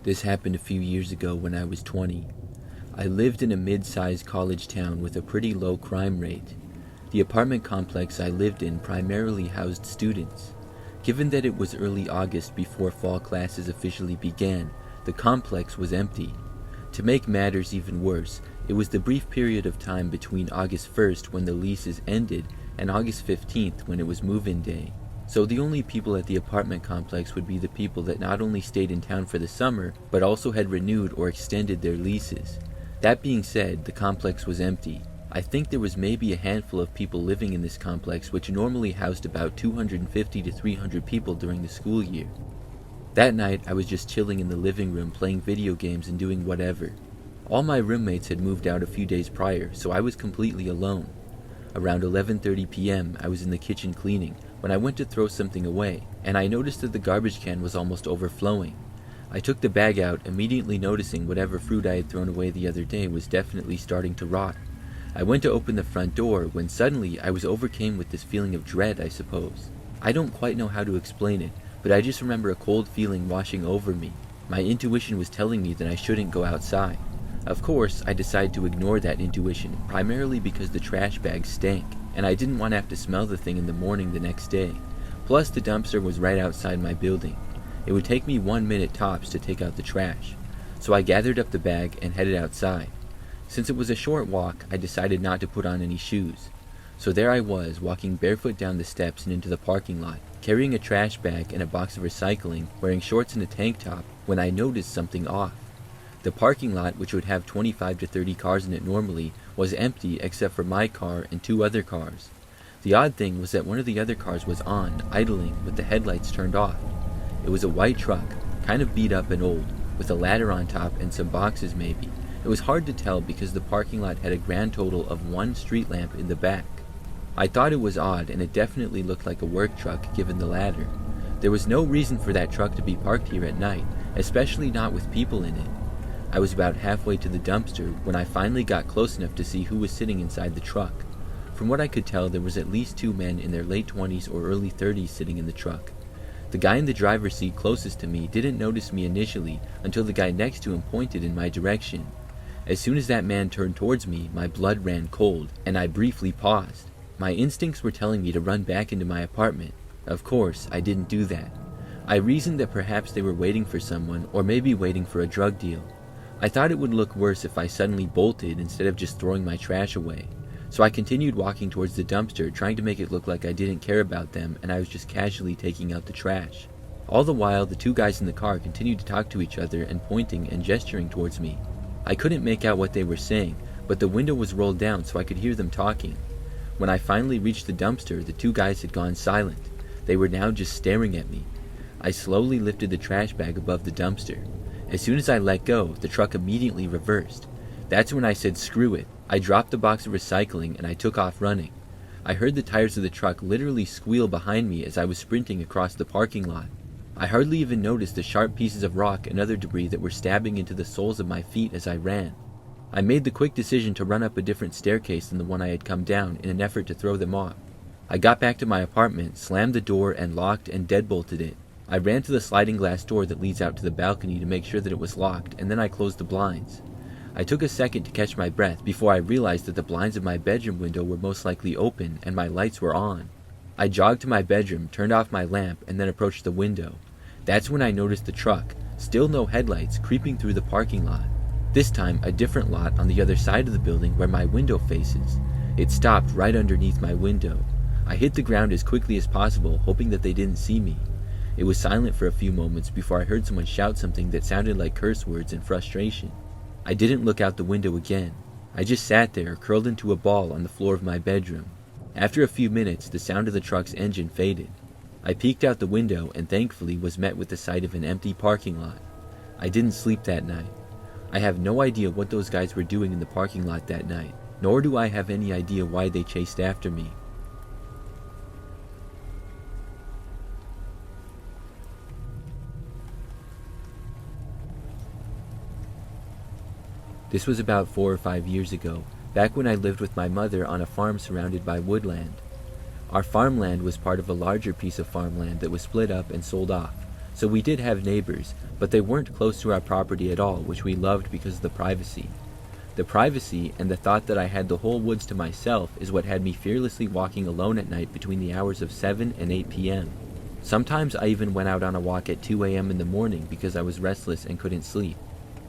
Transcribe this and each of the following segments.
This happened a few years ago when I was 20. I lived in a mid-sized college town with a pretty low crime rate. The apartment complex I lived in primarily housed students. Given that it was early August before fall classes officially began, the complex was empty. To make matters even worse, it was the brief period of time between August 1st when the leases ended and August 15th when it was move-in day. So the only people at the apartment complex would be the people that not only stayed in town for the summer, but also had renewed or extended their leases. That being said, the complex was empty. I think there was maybe a handful of people living in this complex, which normally housed about 250 to 300 people during the school year. That night, I was just chilling in the living room playing video games and doing whatever. All my roommates had moved out a few days prior, so I was completely alone. Around 11:30 p.m., I was in the kitchen cleaning when I went to throw something away, and I noticed that the garbage can was almost overflowing. I took the bag out, immediately noticing whatever fruit I had thrown away the other day was definitely starting to rot. I went to open the front door when suddenly I was overcome with this feeling of dread, I suppose. I don't quite know how to explain it, but I just remember a cold feeling washing over me. My intuition was telling me that I shouldn't go outside. Of course, I decided to ignore that intuition, primarily because the trash bag stank, and I didn't want to have to smell the thing in the morning the next day. Plus, the dumpster was right outside my building. It would take me 1 minute tops to take out the trash. So I gathered up the bag and headed outside. Since it was a short walk, I decided not to put on any shoes. So there I was, walking barefoot down the steps and into the parking lot, carrying a trash bag and a box of recycling, wearing shorts and a tank top, when I noticed something off. The parking lot, which would have 25 to 30 cars in it normally, was empty except for my car and 2 other cars. The odd thing was that one of the other cars was on, idling, with the headlights turned off. It was a white truck, kind of beat up and old, with a ladder on top and some boxes maybe. It was hard to tell because the parking lot had a grand total of 1 street lamp in the back. I thought it was odd, and it definitely looked like a work truck given the ladder. There was no reason for that truck to be parked here at night, especially not with people in it. I was about halfway to the dumpster when I finally got close enough to see who was sitting inside the truck. From what I could tell, there was at least 2 men in their late 20s or early 30s sitting in the truck. The guy in the driver's seat closest to me didn't notice me initially until the guy next to him pointed in my direction. As soon as that man turned towards me, my blood ran cold, and I briefly paused. My instincts were telling me to run back into my apartment. Of course, I didn't do that. I reasoned that perhaps they were waiting for someone, or maybe waiting for a drug deal. I thought it would look worse if I suddenly bolted instead of just throwing my trash away. So I continued walking towards the dumpster, trying to make it look like I didn't care about them and I was just casually taking out the trash. All the while, the 2 guys in the car continued to talk to each other and pointing and gesturing towards me. I couldn't make out what they were saying, but the window was rolled down so I could hear them talking. When I finally reached the dumpster, the 2 guys had gone silent. They were now just staring at me. I slowly lifted the trash bag above the dumpster. As soon as I let go, the truck immediately reversed. That's when I said screw it. I dropped the box of recycling and I took off running. I heard the tires of the truck literally squeal behind me as I was sprinting across the parking lot. I hardly even noticed the sharp pieces of rock and other debris that were stabbing into the soles of my feet as I ran. I made the quick decision to run up a different staircase than the one I had come down in an effort to throw them off. I got back to my apartment, slammed the door and locked and deadbolted it. I ran to the sliding glass door that leads out to the balcony to make sure that it was locked, and then I closed the blinds. I took a second to catch my breath before I realized that the blinds of my bedroom window were most likely open and my lights were on. I jogged to my bedroom, turned off my lamp, and then approached the window. That's when I noticed the truck, still no headlights, creeping through the parking lot. This time, a different lot on the other side of the building where my window faces. It stopped right underneath my window. I hit the ground as quickly as possible, hoping that they didn't see me. It was silent for a few moments before I heard someone shout something that sounded like curse words in frustration. I didn't look out the window again. I just sat there, curled into a ball on the floor of my bedroom. After a few minutes, the sound of the truck's engine faded. I peeked out the window and thankfully was met with the sight of an empty parking lot. I didn't sleep that night. I have no idea what those guys were doing in the parking lot that night, nor do I have any idea why they chased after me. This was about 4 or 5 years ago, back when I lived with my mother on a farm surrounded by woodland. Our farmland was part of a larger piece of farmland that was split up and sold off, So we did have neighbors, but they weren't close to our property at all, which we loved because of the privacy. The privacy and the thought that I had the whole woods to myself is what had me fearlessly walking alone at night between the hours of 7 and 8 p.m. Sometimes I even went out on a walk at 2 a.m. in the morning because I was restless and couldn't sleep.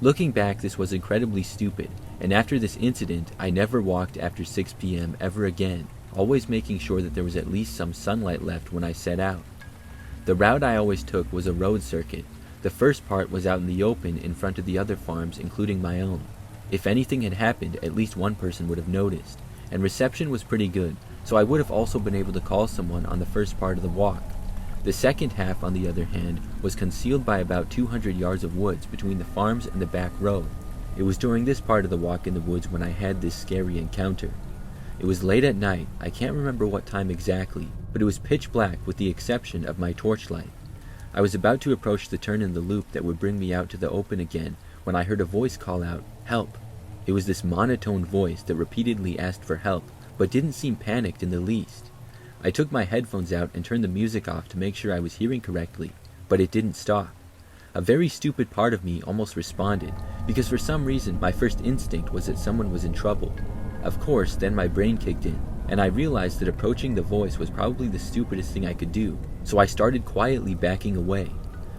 Looking back, this was incredibly stupid, and after this incident, I never walked after 6 p.m. ever again, always making sure that there was at least some sunlight left when I set out. The route I always took was a road circuit. The first part was out in the open in front of the other farms, including my own. If anything had happened, at least one person would have noticed, and reception was pretty good, so I would have also been able to call someone on the first part of the walk. The second half, on the other hand, was concealed by about 200 yards of woods between the farms and the back road. It was during this part of the walk in the woods when I had this scary encounter. It was late at night, I can't remember what time exactly, but it was pitch black with the exception of my torchlight. I was about to approach the turn in the loop that would bring me out to the open again when I heard a voice call out, "Help!" It was this monotone voice that repeatedly asked for help, but didn't seem panicked in the least. I took my headphones out and turned the music off to make sure I was hearing correctly, but it didn't stop. A very stupid part of me almost responded, because for some reason my first instinct was that someone was in trouble. Of course, then my brain kicked in, and I realized that approaching the voice was probably the stupidest thing I could do, so I started quietly backing away.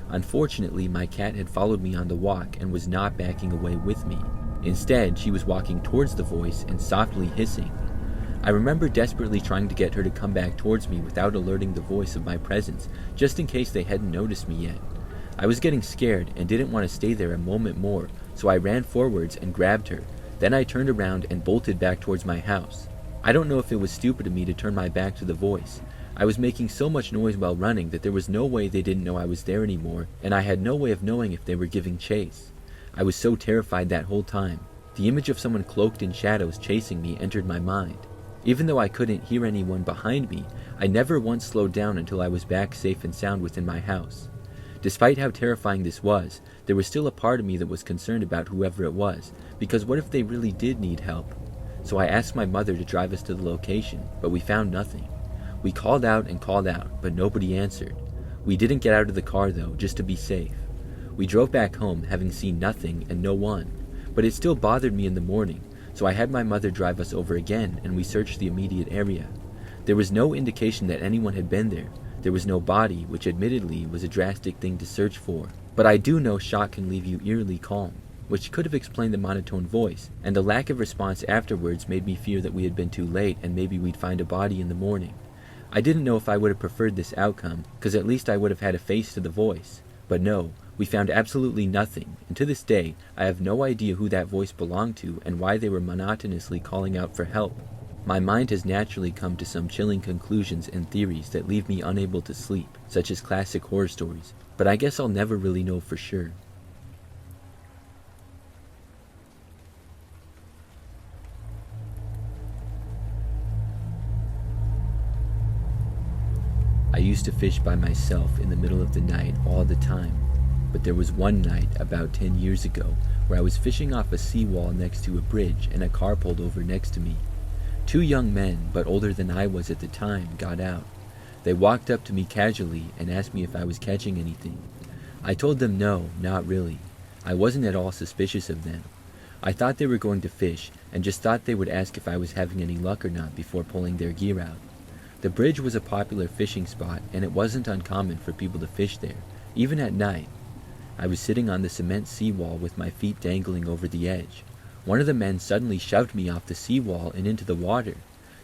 Unfortunately, my cat had followed me on the walk and was not backing away with me. Instead, she was walking towards the voice and softly hissing. I remember desperately trying to get her to come back towards me without alerting the voice of my presence, just in case they hadn't noticed me yet. I was getting scared and didn't want to stay there a moment more, so I ran forwards and grabbed her. Then I turned around and bolted back towards my house. I don't know if it was stupid of me to turn my back to the voice. I was making so much noise while running that there was no way they didn't know I was there anymore, and I had no way of knowing if they were giving chase. I was so terrified that whole time. The image of someone cloaked in shadows chasing me entered my mind. Even though I couldn't hear anyone behind me, I never once slowed down until I was back safe and sound within my house. Despite how terrifying this was, there was still a part of me that was concerned about whoever it was, because what if they really did need help? So I asked my mother to drive us to the location, but we found nothing. We called out and called out, but nobody answered. We didn't get out of the car though, just to be safe. We drove back home, having seen nothing and no one, but it still bothered me in the morning, so I had my mother drive us over again and we searched the immediate area. There was no indication that anyone had been there. There was no body, which admittedly was a drastic thing to search for, but I do know shock can leave you eerily calm, which could have explained the monotone voice, and the lack of response afterwards made me fear that we had been too late and maybe we'd find a body in the morning. I didn't know if I would have preferred this outcome, because at least I would have had a face to the voice, but no. We found absolutely nothing, and to this day, I have no idea who that voice belonged to and why they were monotonously calling out for help. My mind has naturally come to some chilling conclusions and theories that leave me unable to sleep, such as classic horror stories, but I guess I'll never really know for sure. I used to fish by myself in the middle of the night all the time. But there was one night, about 10 years ago, where I was fishing off a seawall next to a bridge and a car pulled over next to me. Two young men, but older than I was at the time, got out. They walked up to me casually and asked me if I was catching anything. I told them no, not really. I wasn't at all suspicious of them. I thought they were going to fish and just thought they would ask if I was having any luck or not before pulling their gear out. The bridge was a popular fishing spot and it wasn't uncommon for people to fish there, even at night. I was sitting on the cement seawall with my feet dangling over the edge. One of the men suddenly shoved me off the seawall and into the water.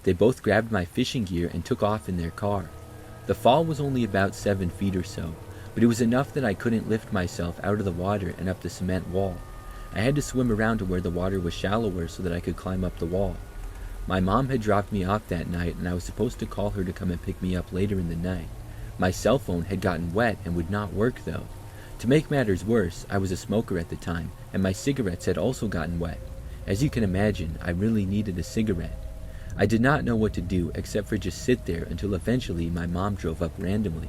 They both grabbed my fishing gear and took off in their car. The fall was only about 7 feet or so, but it was enough that I couldn't lift myself out of the water and up the cement wall. I had to swim around to where the water was shallower so that I could climb up the wall. My mom had dropped me off that night and I was supposed to call her to come and pick me up later in the night. My cell phone had gotten wet and would not work though. To make matters worse, I was a smoker at the time, and my cigarettes had also gotten wet. As you can imagine, I really needed a cigarette. I did not know what to do except for just sit there until eventually my mom drove up randomly.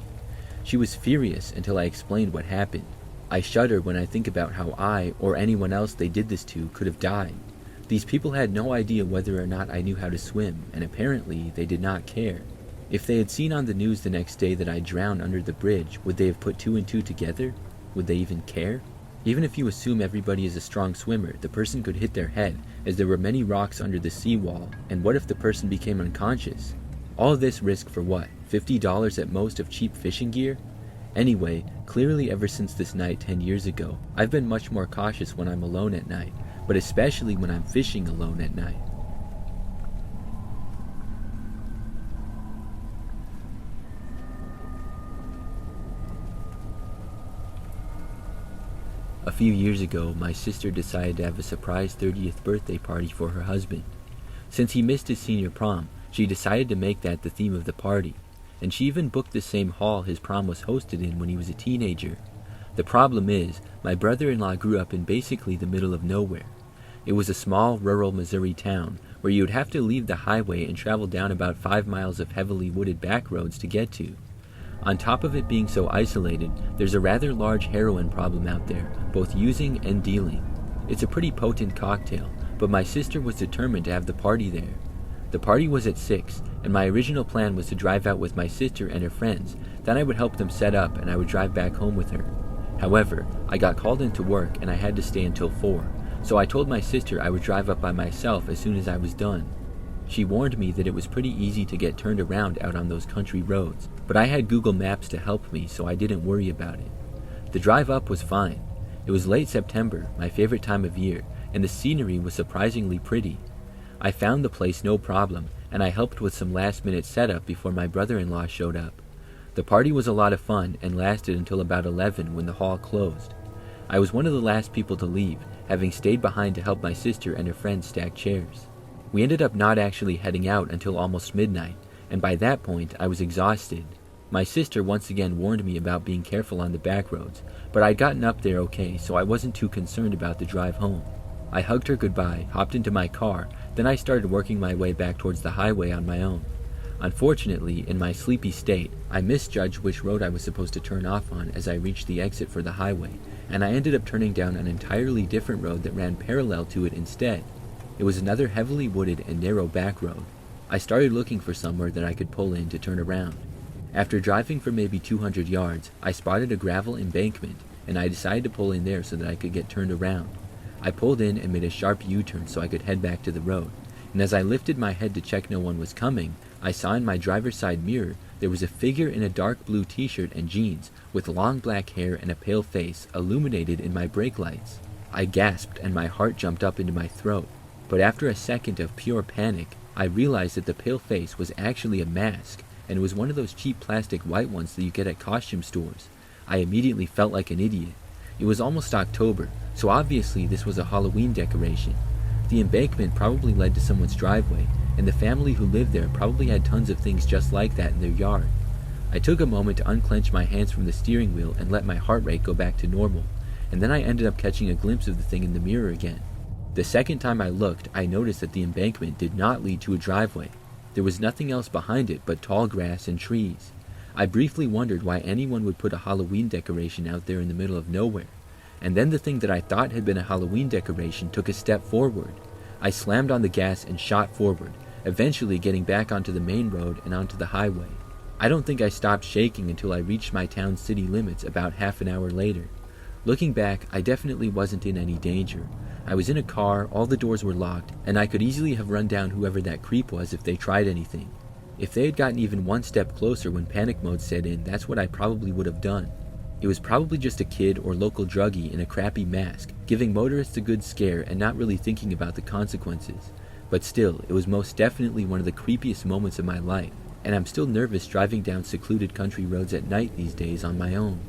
She was furious until I explained what happened. I shudder when I think about how I, or anyone else they did this to, could have died. These people had no idea whether or not I knew how to swim, and apparently they did not care. If they had seen on the news the next day that I drowned under the bridge, would they have put two and two together? Would they even care? Even if you assume everybody is a strong swimmer, the person could hit their head, as there were many rocks under the seawall, and what if the person became unconscious? All this risk for what? $50 at most of cheap fishing gear? Anyway, clearly ever since this night 10 years ago, I've been much more cautious when I'm alone at night, but especially when I'm fishing alone at night. A few years ago, my sister decided to have a surprise 30th birthday party for her husband. Since he missed his senior prom, she decided to make that the theme of the party, and she even booked the same hall his prom was hosted in when he was a teenager. The problem is, my brother-in-law grew up in basically the middle of nowhere. It was a small, rural Missouri town where you would have to leave the highway and travel down about 5 miles of heavily wooded back roads to get to. On top of it being so isolated, there's a rather large heroin problem out there, both using and dealing. It's a pretty potent cocktail, but my sister was determined to have the party there. The party was at 6, and my original plan was to drive out with my sister and her friends, then I would help them set up and I would drive back home with her. However, I got called into work and I had to stay until 4, so I told my sister I would drive up by myself as soon as I was done. She warned me that it was pretty easy to get turned around out on those country roads, but I had Google Maps to help me, so I didn't worry about it. The drive up was fine. It was late September, my favorite time of year, and the scenery was surprisingly pretty. I found the place no problem, and I helped with some last-minute setup before my brother-in-law showed up. The party was a lot of fun and lasted until about 11 when the hall closed. I was one of the last people to leave, having stayed behind to help my sister and her friends stack chairs. We ended up not actually heading out until almost midnight, and by that point I was exhausted. My sister once again warned me about being careful on the back roads, but I'd gotten up there okay, so I wasn't too concerned about the drive home. I hugged her goodbye, hopped into my car, then I started working my way back towards the highway on my own. Unfortunately, in my sleepy state, I misjudged which road I was supposed to turn off on as I reached the exit for the highway, and I ended up turning down an entirely different road that ran parallel to it instead. It was another heavily wooded and narrow back road. I started looking for somewhere that I could pull in to turn around. After driving for maybe 200 yards, I spotted a gravel embankment, and I decided to pull in there so that I could get turned around. I pulled in and made a sharp U-turn so I could head back to the road, and as I lifted my head to check no one was coming, I saw in my driver's side mirror there was a figure in a dark blue t-shirt and jeans, with long black hair and a pale face, illuminated in my brake lights. I gasped and my heart jumped up into my throat. But after a second of pure panic, I realized that the pale face was actually a mask, and it was one of those cheap plastic white ones that you get at costume stores. I immediately felt like an idiot. It was almost October, so obviously this was a Halloween decoration. The embankment probably led to someone's driveway, and the family who lived there probably had tons of things just like that in their yard. I took a moment to unclench my hands from the steering wheel and let my heart rate go back to normal, and then I ended up catching a glimpse of the thing in the mirror again. The second time I looked, I noticed that the embankment did not lead to a driveway. There was nothing else behind it but tall grass and trees. I briefly wondered why anyone would put a Halloween decoration out there in the middle of nowhere. And then the thing that I thought had been a Halloween decoration took a step forward. I slammed on the gas and shot forward, eventually getting back onto the main road and onto the highway. I don't think I stopped shaking until I reached my town's city limits about half an hour later. Looking back, I definitely wasn't in any danger. I was in a car, all the doors were locked, and I could easily have run down whoever that creep was if they tried anything. If they had gotten even one step closer when panic mode set in, that's what I probably would have done. It was probably just a kid or local druggie in a crappy mask, giving motorists a good scare and not really thinking about the consequences. But still, it was most definitely one of the creepiest moments of my life, and I'm still nervous driving down secluded country roads at night these days on my own.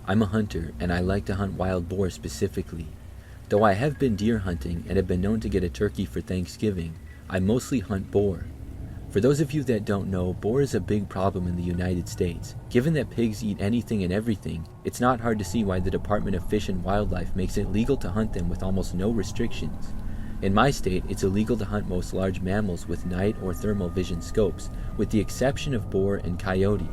I'm a hunter, and I like to hunt wild boar specifically. Though I have been deer hunting and have been known to get a turkey for Thanksgiving, I mostly hunt boar. For those of you that don't know, boar is a big problem in the United States. Given that pigs eat anything and everything, it's not hard to see why the Department of Fish and Wildlife makes it legal to hunt them with almost no restrictions. In my state, it's illegal to hunt most large mammals with night or thermal vision scopes, with the exception of boar and coyote.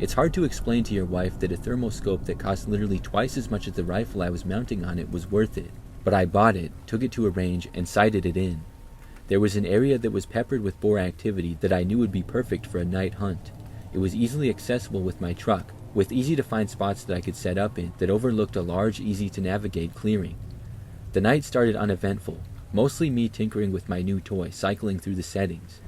It's hard to explain to your wife that a thermoscope that cost literally twice as much as the rifle I was mounting on it was worth it. But I bought it, took it to a range, and sighted it in. There was an area that was peppered with boar activity that I knew would be perfect for a night hunt. It was easily accessible with my truck, with easy-to-find spots that I could set up in that overlooked a large, easy-to-navigate clearing. The night started uneventful, mostly me tinkering with my new toy, cycling through the settings.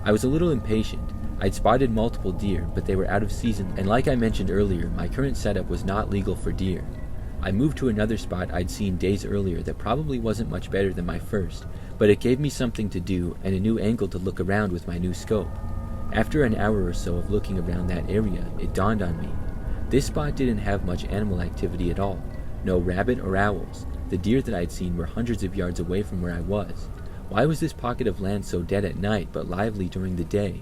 I was a little impatient. I'd spotted multiple deer, but they were out of season, and like I mentioned earlier, my current setup was not legal for deer. I moved to another spot I'd seen days earlier that probably wasn't much better than my first, but it gave me something to do and a new angle to look around with my new scope. After an hour or so of looking around that area, it dawned on me. This spot didn't have much animal activity at all. No rabbit or owls. The deer that I'd seen were hundreds of yards away from where I was. Why was this pocket of land so dead at night but lively during the day?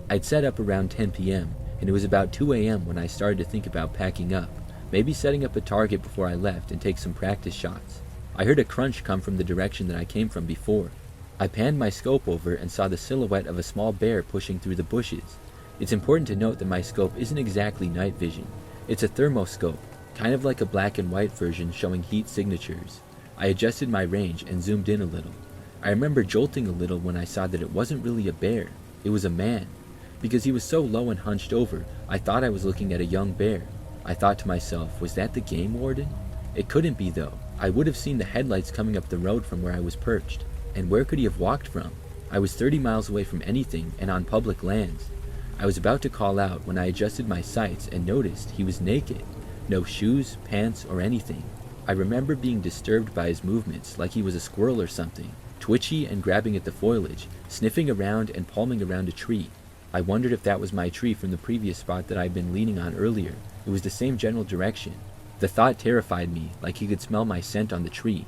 I'd set up around 10 p.m., and it was about 2 a.m. when I started to think about packing up, maybe setting up a target before I left and take some practice shots. I heard a crunch come from the direction that I came from before. I panned my scope over and saw the silhouette of a small bear pushing through the bushes. It's important to note that my scope isn't exactly night vision. It's a thermoscope, kind of like a black and white version showing heat signatures. I adjusted my range and zoomed in a little. I remember jolting a little when I saw that it wasn't really a bear, it was a man. Because he was so low and hunched over, I thought I was looking at a young bear. I thought to myself, was that the game warden? It couldn't be though. I would have seen the headlights coming up the road from where I was perched. And where could he have walked from? I was 30 miles away from anything and on public lands. I was about to call out when I adjusted my sights and noticed he was naked. No shoes, pants, or anything. I remember being disturbed by his movements like he was a squirrel or something, twitchy and grabbing at the foliage, sniffing around and palming around a tree. I wondered if that was my tree from the previous spot that I'd been leaning on earlier. It was the same general direction. The thought terrified me, like he could smell my scent on the tree.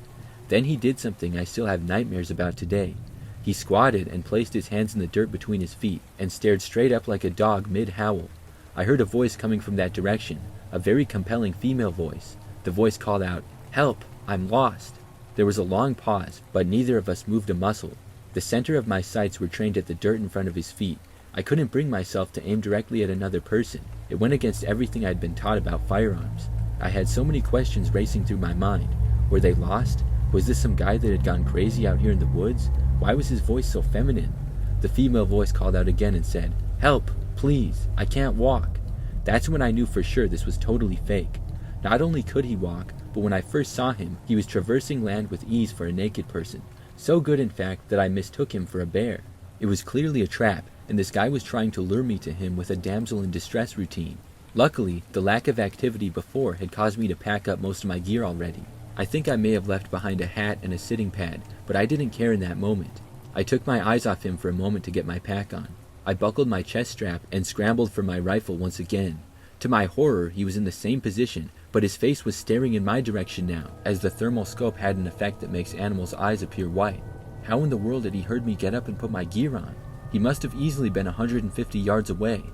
Then he did something I still have nightmares about today. He squatted and placed his hands in the dirt between his feet and stared straight up like a dog mid-howl. I heard a voice coming from that direction, a very compelling female voice. The voice called out, "Help! I'm lost!" There was a long pause, but neither of us moved a muscle. The center of my sights were trained at the dirt in front of his feet. I couldn't bring myself to aim directly at another person. It went against everything I'd been taught about firearms. I had so many questions racing through my mind. Were they lost? Was this some guy that had gone crazy out here in the woods? Why was his voice so feminine? The female voice called out again and said, "Help, please, I can't walk." That's when I knew for sure this was totally fake. Not only could he walk, but when I first saw him, he was traversing land with ease for a naked person. So good, in fact, that I mistook him for a bear. It was clearly a trap, and this guy was trying to lure me to him with a damsel in distress routine. Luckily, the lack of activity before had caused me to pack up most of my gear already. I think I may have left behind a hat and a sitting pad, but I didn't care in that moment. I took my eyes off him for a moment to get my pack on. I buckled my chest strap and scrambled for my rifle once again. To my horror, he was in the same position, but his face was staring in my direction now, as the thermal scope had an effect that makes animals' eyes appear white. How in the world had he heard me get up and put my gear on? He must have easily been 150 yards away.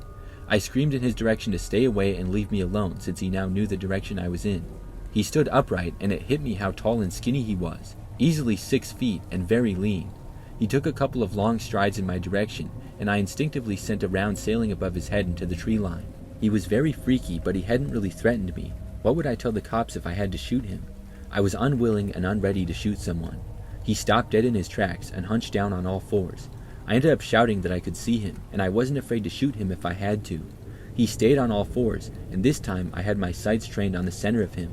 I screamed in his direction to stay away and leave me alone, since he now knew the direction I was in. He stood upright, and it hit me how tall and skinny he was, easily 6 feet and very lean. He took a couple of long strides in my direction, and I instinctively sent a round sailing above his head into the tree line. He was very freaky, but he hadn't really threatened me. What would I tell the cops if I had to shoot him? I was unwilling and unready to shoot someone. He stopped dead in his tracks and hunched down on all fours. I ended up shouting that I could see him, and I wasn't afraid to shoot him if I had to. He stayed on all fours, and this time I had my sights trained on the center of him.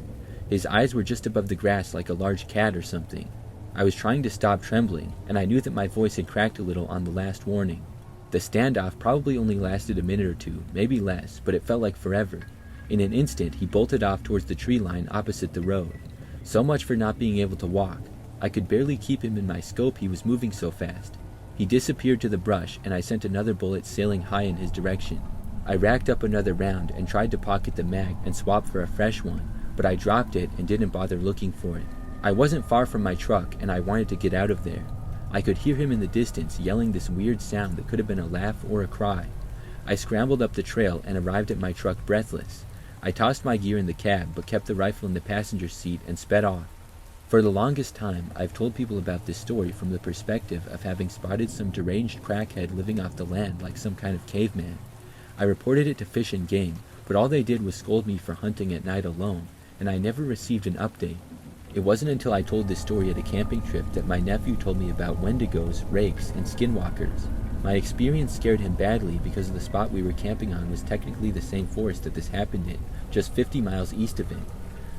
His eyes were just above the grass like a large cat or something. I was trying to stop trembling, and I knew that my voice had cracked a little on the last warning. The standoff probably only lasted a minute or two, maybe less, but it felt like forever. In an instant, he bolted off towards the tree line opposite the road. So much for not being able to walk. I could barely keep him in my scope, he was moving so fast. He disappeared to the brush, and I sent another bullet sailing high in his direction. I racked up another round and tried to pocket the mag and swap for a fresh one, but I dropped it and didn't bother looking for it. I wasn't far from my truck, and I wanted to get out of there. I could hear him in the distance yelling this weird sound that could have been a laugh or a cry. I scrambled up the trail and arrived at my truck breathless. I tossed my gear in the cab, but kept the rifle in the passenger seat and sped off. For the longest time, I've told people about this story from the perspective of having spotted some deranged crackhead living off the land like some kind of caveman. I reported it to Fish and Game, but all they did was scold me for hunting at night alone, and I never received an update. It wasn't until I told this story at a camping trip that my nephew told me about wendigos, rakes, and skinwalkers. My experience scared him badly because the spot we were camping on was technically the same forest that this happened in, just 50 miles east of it.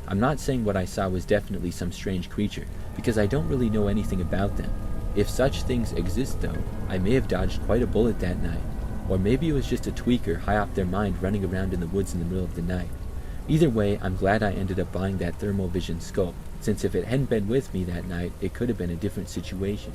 I'm not saying what I saw was definitely some strange creature, because I don't really know anything about them. If such things exist though, I may have dodged quite a bullet that night. Or maybe it was just a tweaker high off their mind running around in the woods in the middle of the night. Either way, I'm glad I ended up buying that thermal vision scope, since if it hadn't been with me that night, it could have been a different situation.